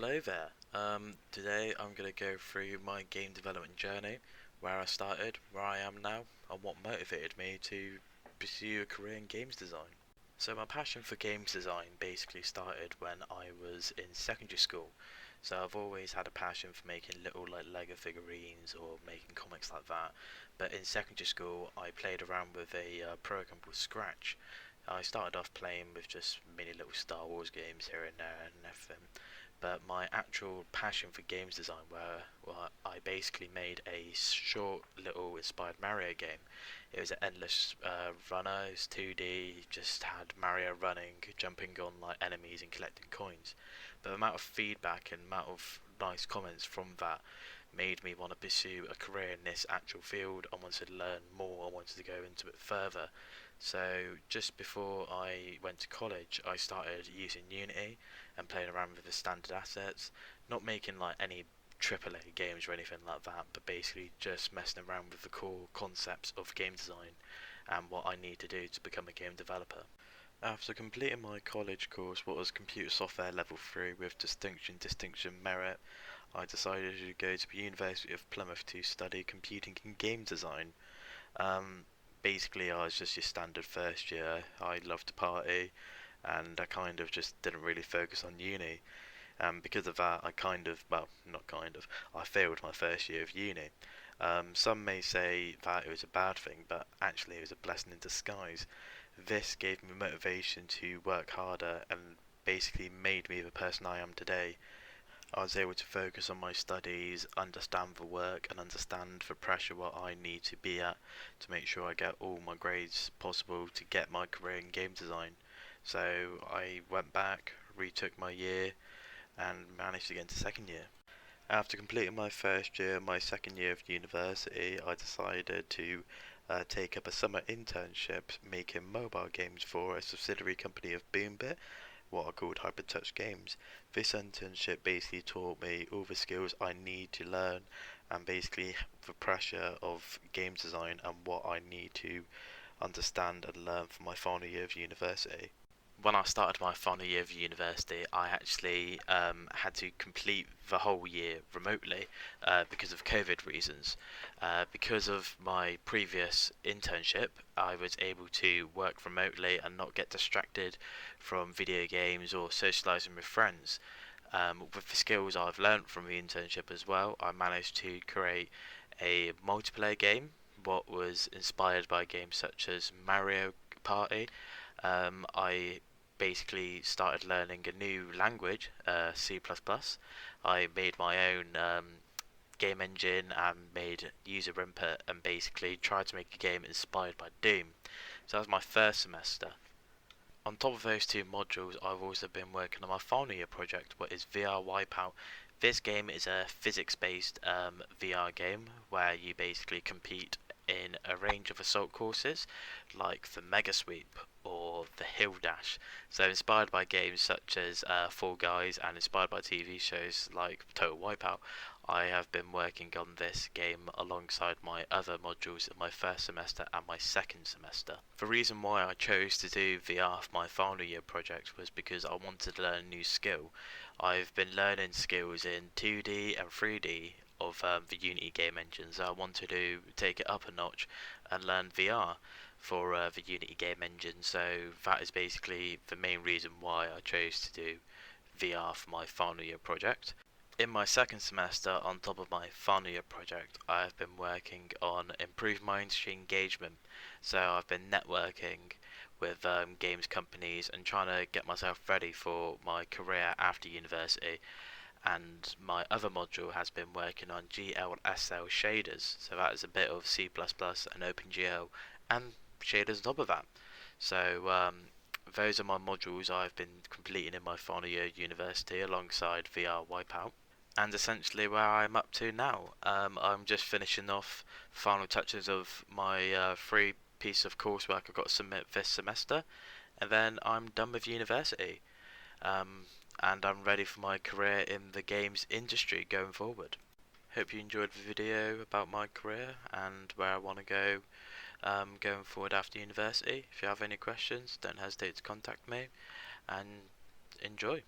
Hello there. Today I'm going to go through my game development journey, where I started, where I am now, and what motivated me to pursue a career in games design. So my passion for games design basically started when I was in secondary school. So I've always had a passion for making little like Lego figurines or making comics like that. But in secondary school, I played around with a program called Scratch. I started off playing with just mini little Star Wars games here and there and everything, but my actual passion for games design, where I basically made a short little inspired Mario game. It was an endless runner. It was 2D. Just had Mario running, jumping on like enemies and collecting coins. But the amount of feedback and amount of nice comments from that made me want to pursue a career in this actual field. I wanted to learn more. I wanted to go into it further. So just before I went to college, I started using Unity and playing around with the standard assets, not making like any AAA games or anything like that, but basically just messing around with the core concepts of game design and what I need to do to become a game developer. After completing my college course, what was Computer Software Level 3 with Distinction Merit, I decided to go to the University of Plymouth to study computing and game design. Um, Basically, I was just your standard first year. I loved to party, and I kind of just didn't really focus on uni. And because of that, not kind of, I failed my first year of uni. Some may say that it was a bad thing, but actually it was a blessing in disguise. This gave me motivation to work harder and basically made me the person I am today. I was able to focus on my studies, understand the work, and understand the pressure what I need to be at to make sure I get all my grades possible to get my career in game design. So I went back, retook my year, and managed to get into second year. After completing my first year, my second year of university, I decided to take up a summer internship making mobile games for a subsidiary company of Boombit, what are called Hybrid Touch Games. This internship basically taught me all the skills I need to learn and basically the pressure of game design and what I need to understand and learn for my final year of university. When I started my final year of university, I actually had to complete the whole year remotely because of COVID reasons. Because of my previous internship, I was able to work remotely and not get distracted from video games or socializing with friends. With the skills I've learnt from the internship as well, I managed to create a multiplayer game, what was inspired by games such as Mario Party. I basically started learning a new language, C++. I made my own game engine and made user input and basically tried to make a game inspired by Doom. So that was my first semester. On top of those two modules, I've also been working on my final year project, what is VR Wipeout. This game is a physics-based VR game where you basically compete in a range of assault courses like the Mega Sweep or the Hill Dash. So inspired by games such as Fall Guys and inspired by TV shows like Total Wipeout, I have been working on this game alongside my other modules in my first semester and my second semester. The reason why I chose to do VR for my final year project was because I wanted to learn a new skill. I've been learning skills in 2D and 3D of the Unity game engine, so I wanted to take it up a notch and learn VR for the Unity game engine. So that is basically the main reason why I chose to do VR for my final year project. In my second semester, on top of my final year project, I have been working on improving my industry engagement. So I've been networking with games companies and trying to get myself ready for my career after university. And my other module has been working on GLSL shaders. So that is a bit of C++ and OpenGL and shaders on top of that. So those are my modules I've been completing in my final year of university alongside VR Wipeout, and essentially where I'm up to now. I'm just finishing off final touches of my free piece of coursework I've got to submit this semester, and then I'm done with university. Um, and I'm ready for my career in the games industry going forward. Hope you enjoyed the video about my career and where I want to go going forward after university. If you have any questions, don't hesitate to contact me, and enjoy.